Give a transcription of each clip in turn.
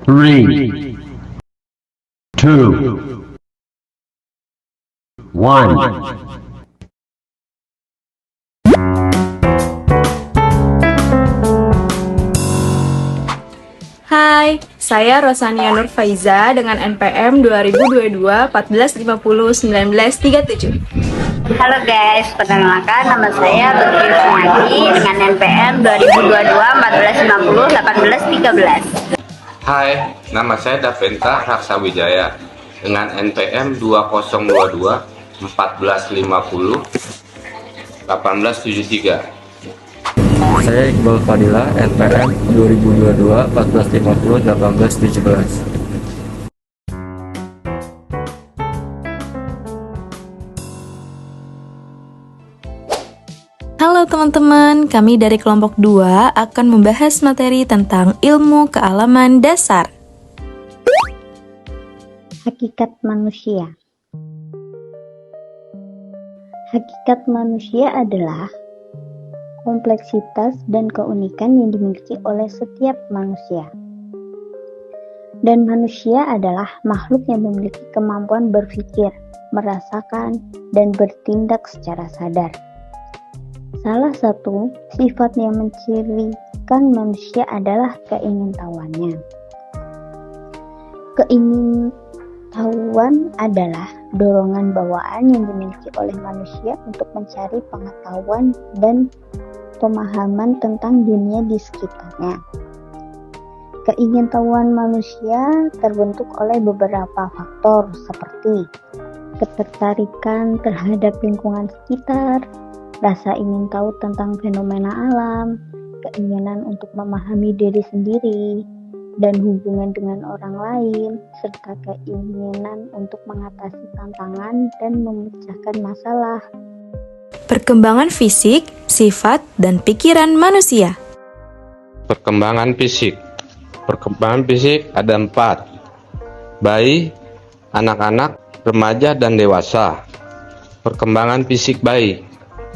Three, two, one. Hai, saya Rosania Nur Faiza dengan NPM 2022 1450 1937. Halo guys, perkenalkan nama saya Lutfi Sunyadi dengan NPM 2022 1450 1813. Hai, nama saya Daventa Raksa Wijaya dengan NPM 2022 1450 1873. Saya Iqbal Fadila, NPM 2022 1450 1817. Halo teman-teman, kami dari kelompok 2 akan membahas materi tentang ilmu kealaman dasar. Hakikat manusia. Hakikat manusia adalah kompleksitas dan keunikan yang dimiliki oleh setiap manusia. Dan manusia adalah makhluk yang memiliki kemampuan berpikir, merasakan, dan bertindak secara sadar. Salah satu sifat yang mencirikan manusia adalah keingintahuannya. Keingintahuan adalah dorongan bawaan yang dimiliki oleh manusia untuk mencari pengetahuan dan pemahaman tentang dunia di sekitarnya. Keingintahuan manusia terbentuk oleh beberapa faktor seperti ketertarikan terhadap lingkungan sekitar, rasa ingin tahu tentang fenomena alam, keinginan untuk memahami diri sendiri, dan hubungan dengan orang lain, serta keinginan untuk mengatasi tantangan dan memecahkan masalah. Perkembangan fisik, sifat, dan pikiran manusia. Perkembangan fisik. Perkembangan fisik ada 4. Bayi, anak-anak, remaja, dan dewasa. Perkembangan fisik bayi.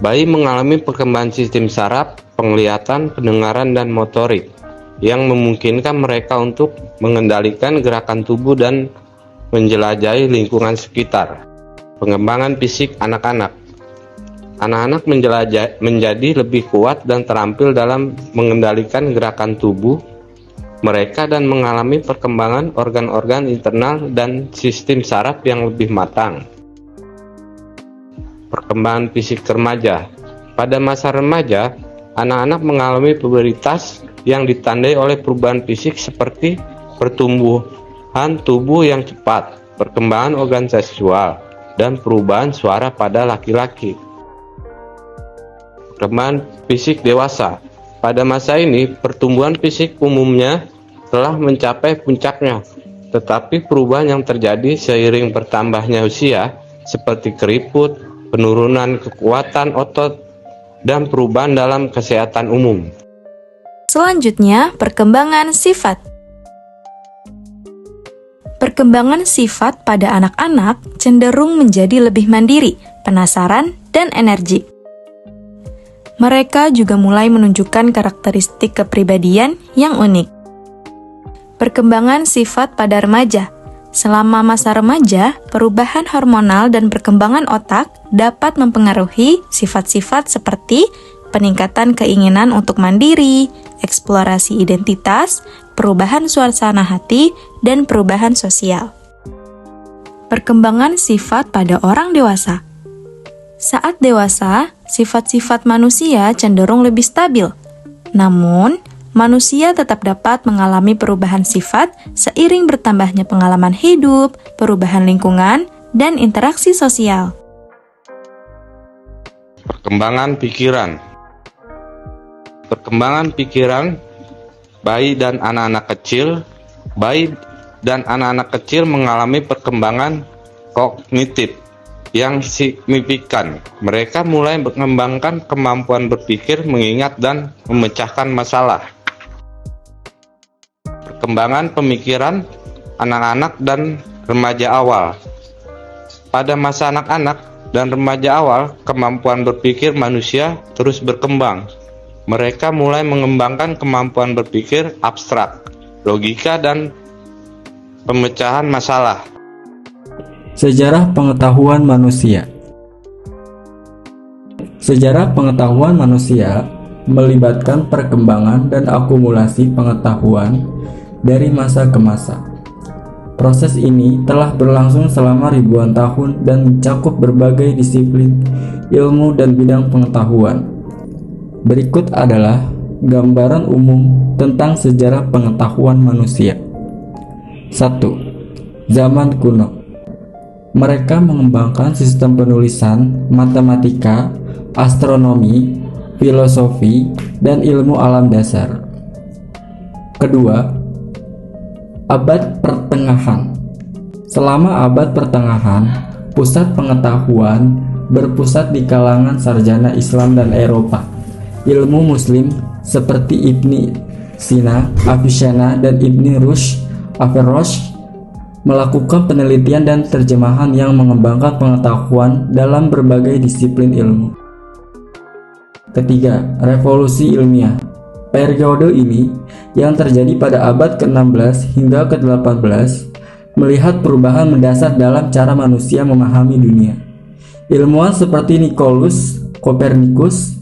Bayi mengalami perkembangan sistem saraf, penglihatan, pendengaran, dan motorik yang memungkinkan mereka untuk mengendalikan gerakan tubuh dan menjelajahi lingkungan sekitar. Pengembangan fisik anak-anak. Anak-anak menjadi lebih kuat dan terampil dalam mengendalikan gerakan tubuh mereka dan mengalami perkembangan organ-organ internal dan sistem saraf yang lebih matang. Perkembangan fisik remaja. Pada masa remaja, anak-anak mengalami pubertas yang ditandai oleh perubahan fisik seperti pertumbuhan tubuh yang cepat, perkembangan organ seksual, dan perubahan suara pada laki-laki. Perkembangan fisik dewasa. Pada masa ini, pertumbuhan fisik umumnya telah mencapai puncaknya, tetapi perubahan yang terjadi seiring bertambahnya usia, seperti keriput, penurunan kekuatan otot, dan perubahan dalam kesehatan umum. Selanjutnya, perkembangan sifat. Perkembangan sifat pada anak-anak cenderung menjadi lebih mandiri, penasaran, dan energik. Mereka juga mulai menunjukkan karakteristik kepribadian yang unik. Perkembangan sifat pada remaja. Selama masa remaja, perubahan hormonal dan perkembangan otak dapat mempengaruhi sifat-sifat seperti peningkatan keinginan untuk mandiri, eksplorasi identitas, perubahan suasana hati, dan perubahan sosial. Perkembangan sifat pada orang dewasa. Saat dewasa, sifat-sifat manusia cenderung lebih stabil. Namun, manusia tetap dapat mengalami perubahan sifat seiring bertambahnya pengalaman hidup, perubahan lingkungan, dan interaksi sosial. Perkembangan pikiran. Perkembangan pikiran bayi dan anak-anak kecil. Bayi dan anak-anak kecil mengalami perkembangan kognitif yang signifikan. Mereka mulai mengembangkan kemampuan berpikir, mengingat, dan memecahkan masalah. Perkembangan pemikiran anak-anak dan remaja awal. Pada masa anak-anak dan remaja awal, kemampuan berpikir manusia terus berkembang. Mereka mulai mengembangkan kemampuan berpikir abstrak, logika, dan Pemecahan masalah. Sejarah pengetahuan manusia. Sejarah pengetahuan manusia melibatkan perkembangan dan akumulasi pengetahuan dari masa ke masa. Proses ini telah berlangsung selama ribuan tahun dan mencakup berbagai disiplin ilmu dan bidang pengetahuan. Berikut adalah gambaran umum tentang sejarah pengetahuan manusia. 1. Zaman kuno. Mereka mengembangkan sistem penulisan, matematika, astronomi, filosofi, dan ilmu alam dasar. Kedua, abad pertengahan. Selama abad pertengahan, pusat pengetahuan berpusat di kalangan sarjana Islam dan Eropa. Ilmu Muslim seperti Ibni Sina, Avicenna, dan Ibni Averroes melakukan penelitian dan terjemahan yang mengembangkan pengetahuan dalam berbagai disiplin ilmu. Ketiga, revolusi ilmiah. Periode ini yang terjadi pada abad ke-16 hingga ke-18 melihat perubahan mendasar dalam cara manusia memahami dunia. Ilmuwan seperti Nicolaus Copernicus,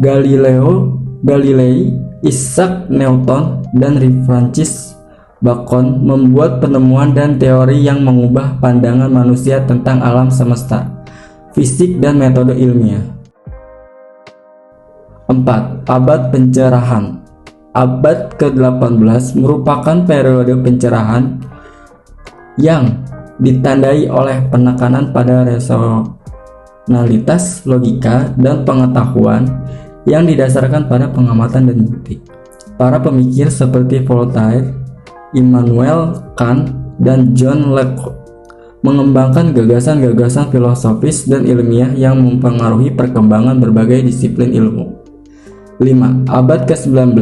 Galileo Galilei, Isaac Newton, dan Francis Bacon membuat penemuan dan teori yang mengubah pandangan manusia tentang alam semesta, fisik, dan metode ilmiah. 4. Abad pencerahan. Abad ke-18 merupakan periode pencerahan yang ditandai oleh penekanan pada rasionalitas, logika, dan pengetahuan yang didasarkan pada pengamatan dan bukti. Para pemikir seperti Voltaire, Immanuel Kant, dan John Locke mengembangkan gagasan-gagasan filosofis dan ilmiah yang mempengaruhi perkembangan berbagai disiplin ilmu. 5. Abad ke-19.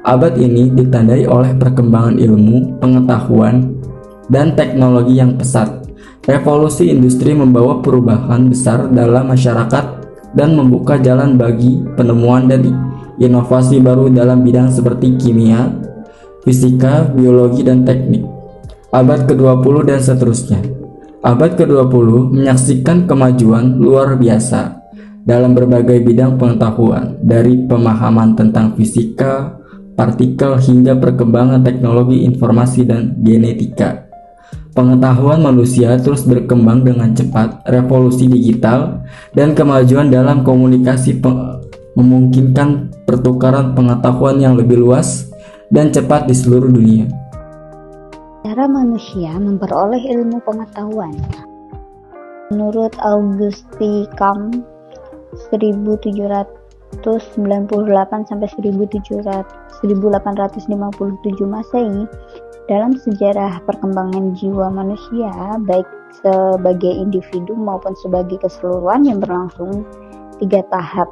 Abad ini ditandai oleh perkembangan ilmu, pengetahuan, dan teknologi yang pesat. Revolusi industri membawa perubahan besar dalam masyarakat dan membuka jalan bagi penemuan dan inovasi baru dalam bidang seperti kimia, fisika, biologi, dan teknik. Abad ke-20 dan seterusnya. Abad ke-20 menyaksikan kemajuan luar biasa dalam berbagai bidang pengetahuan, dari pemahaman tentang fisika, partikel, hingga perkembangan teknologi informasi dan genetika. Pengetahuan manusia terus berkembang dengan cepat. Revolusi digital dan kemajuan dalam komunikasi memungkinkan pertukaran pengetahuan yang lebih luas dan cepat di seluruh dunia. Cara manusia memperoleh ilmu pengetahuan. Menurut Auguste Comte 1798 sampai 1857 Masehi, dalam sejarah perkembangan jiwa manusia, baik sebagai individu maupun sebagai keseluruhan, yang berlangsung 3 tahap,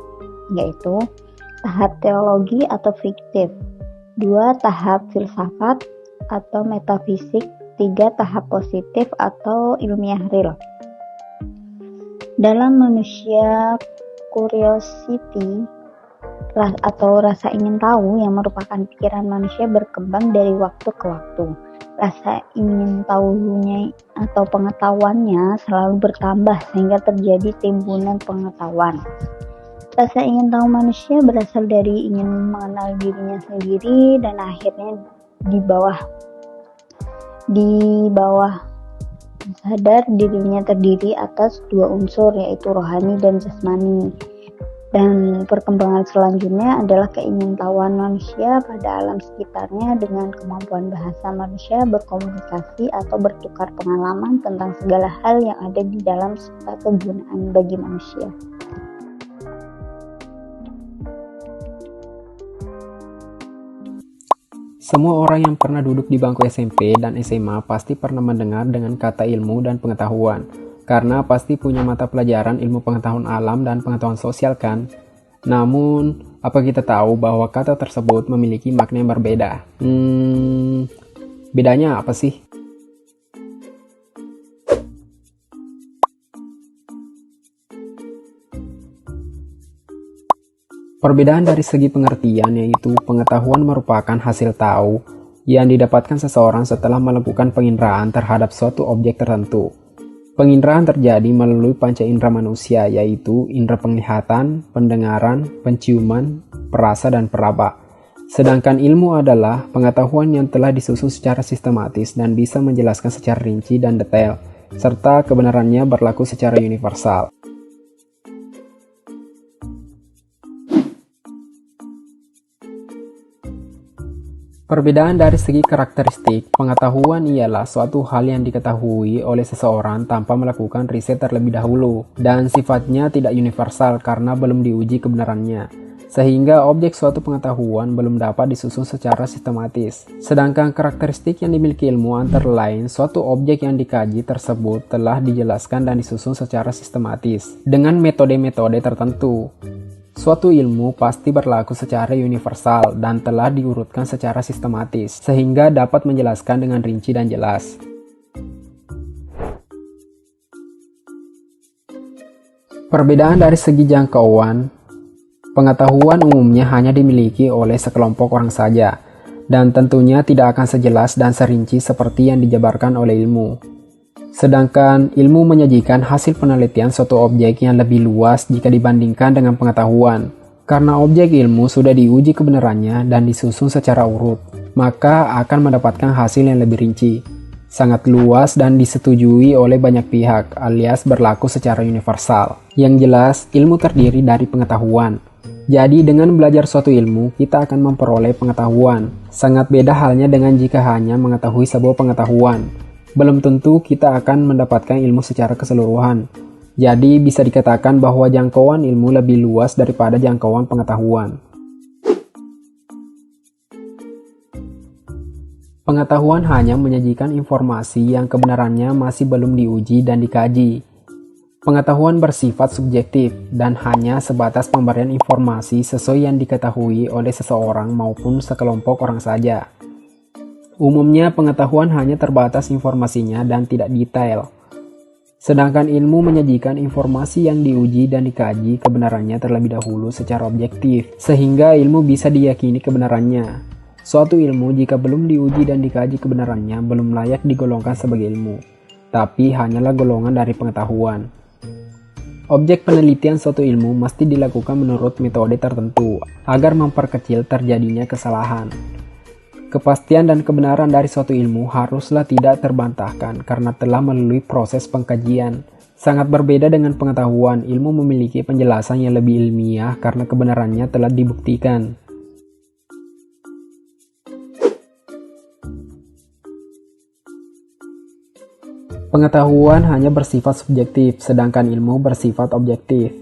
yaitu tahap teologi atau fiktif, 2 tahap filsafat atau metafisik, 3 tahap positif atau ilmiah real. Dalam manusia, curiosity atau rasa ingin tahu yang merupakan pikiran manusia berkembang dari waktu ke waktu. Rasa ingin tahunya atau pengetahuannya selalu bertambah sehingga terjadi timbunan pengetahuan. Rasa ingin tahu manusia berasal dari ingin mengenal dirinya sendiri, dan akhirnya di bawah sadar dirinya terdiri atas 2 unsur, yaitu rohani dan jasmani. Dan perkembangan selanjutnya adalah keingintahuan manusia pada alam sekitarnya dengan kemampuan bahasa manusia berkomunikasi atau bertukar pengalaman tentang segala hal yang ada di dalam serta kegunaan bagi manusia. Semua orang yang pernah duduk di bangku SMP dan SMA pasti pernah mendengar dengan kata ilmu dan pengetahuan, karena pasti punya mata pelajaran ilmu pengetahuan alam dan pengetahuan sosial kan? Namun, apa kita tahu bahwa kata tersebut memiliki makna yang berbeda? Bedanya apa sih? Perbedaan dari segi pengertian, yaitu pengetahuan merupakan hasil tahu yang didapatkan seseorang setelah melakukan penginderaan terhadap suatu objek tertentu. Penginderaan terjadi melalui panca indera manusia, yaitu indera penglihatan, pendengaran, penciuman, perasa, dan peraba. Sedangkan ilmu adalah pengetahuan yang telah disusun secara sistematis dan bisa menjelaskan secara rinci dan detail, serta kebenarannya berlaku secara universal. Perbedaan dari segi karakteristik, pengetahuan ialah suatu hal yang diketahui oleh seseorang tanpa melakukan riset terlebih dahulu, dan sifatnya tidak universal karena belum diuji kebenarannya, sehingga objek suatu pengetahuan belum dapat disusun secara sistematis. Sedangkan karakteristik yang dimiliki ilmu antara lain suatu objek yang dikaji tersebut telah dijelaskan dan disusun secara sistematis dengan metode-metode tertentu. Suatu ilmu pasti berlaku secara universal dan telah diurutkan secara sistematis, sehingga dapat menjelaskan dengan rinci dan jelas. Perbedaan dari segi jangkauan, pengetahuan umumnya hanya dimiliki oleh sekelompok orang saja, dan tentunya tidak akan sejelas dan serinci seperti yang dijabarkan oleh ilmu. Sedangkan ilmu menyajikan hasil penelitian suatu objek yang lebih luas jika dibandingkan dengan pengetahuan. Karena objek ilmu sudah diuji kebenarannya dan disusun secara urut, maka akan mendapatkan hasil yang lebih rinci, sangat luas dan disetujui oleh banyak pihak, alias berlaku secara universal. Yang jelas, ilmu terdiri dari pengetahuan. Jadi dengan belajar suatu ilmu, kita akan memperoleh pengetahuan. Sangat beda halnya dengan jika hanya mengetahui sebuah pengetahuan. Belum tentu kita akan mendapatkan ilmu secara keseluruhan. Jadi bisa dikatakan bahwa jangkauan ilmu lebih luas daripada jangkauan pengetahuan. Pengetahuan hanya menyajikan informasi yang kebenarannya masih belum diuji dan dikaji. Pengetahuan bersifat subjektif dan hanya sebatas pemberian informasi sesuai yang diketahui oleh seseorang maupun sekelompok orang saja. Umumnya pengetahuan hanya terbatas informasinya dan tidak detail. Sedangkan ilmu menyajikan informasi yang diuji dan dikaji kebenarannya terlebih dahulu secara objektif, sehingga ilmu bisa diyakini kebenarannya. Suatu ilmu jika belum diuji dan dikaji kebenarannya belum layak digolongkan sebagai ilmu, tapi hanyalah golongan dari pengetahuan. Objek penelitian suatu ilmu mesti dilakukan menurut metode tertentu agar memperkecil terjadinya kesalahan. Kepastian dan kebenaran dari suatu ilmu haruslah tidak terbantahkan karena telah melalui proses pengkajian. Sangat berbeda dengan pengetahuan, ilmu memiliki penjelasan yang lebih ilmiah karena kebenarannya telah dibuktikan. Pengetahuan hanya bersifat subjektif, sedangkan ilmu bersifat objektif.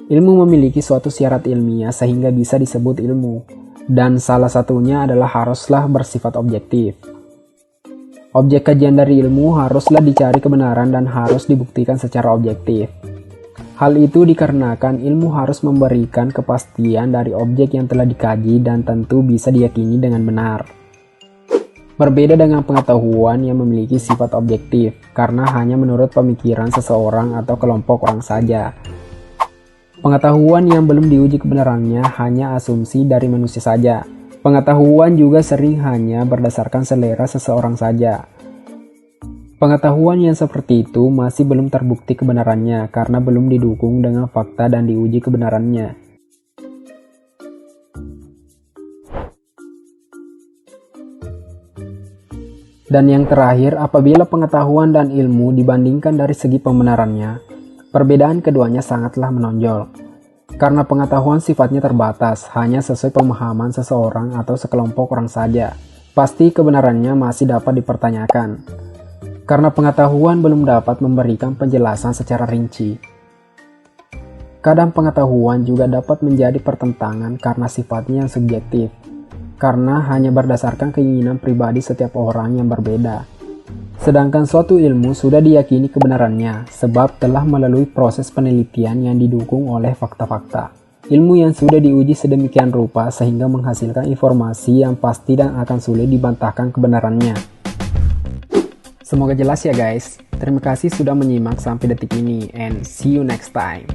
Ilmu memiliki suatu syarat ilmiah sehingga bisa disebut ilmu. Dan salah satunya adalah haruslah bersifat objektif. Objek kajian dari ilmu haruslah dicari kebenaran dan harus dibuktikan secara objektif. Hal itu dikarenakan ilmu harus memberikan kepastian dari objek yang telah dikaji dan tentu bisa diyakini dengan benar. Berbeda dengan pengetahuan yang memiliki sifat objektif, karena hanya menurut pemikiran seseorang atau kelompok orang saja. Pengetahuan yang belum diuji kebenarannya hanya asumsi dari manusia saja. Pengetahuan juga sering hanya berdasarkan selera seseorang saja. Pengetahuan yang seperti itu masih belum terbukti kebenarannya karena belum didukung dengan fakta dan diuji kebenarannya. Dan yang terakhir, apabila pengetahuan dan ilmu dibandingkan dari segi pembenarannya, perbedaan keduanya sangatlah menonjol, karena pengetahuan sifatnya terbatas, hanya sesuai pemahaman seseorang atau sekelompok orang saja. Pasti kebenarannya masih dapat dipertanyakan, karena pengetahuan belum dapat memberikan penjelasan secara rinci. Kadang pengetahuan juga dapat menjadi pertentangan karena sifatnya yang subjektif, karena hanya berdasarkan keinginan pribadi setiap orang yang berbeda. Sedangkan suatu ilmu sudah diyakini kebenarannya sebab telah melalui proses penelitian yang didukung oleh fakta-fakta. Ilmu yang sudah diuji sedemikian rupa sehingga menghasilkan informasi yang pasti dan akan sulit dibantahkan kebenarannya. Semoga jelas ya guys. Terima kasih sudah menyimak sampai detik ini and see you next time.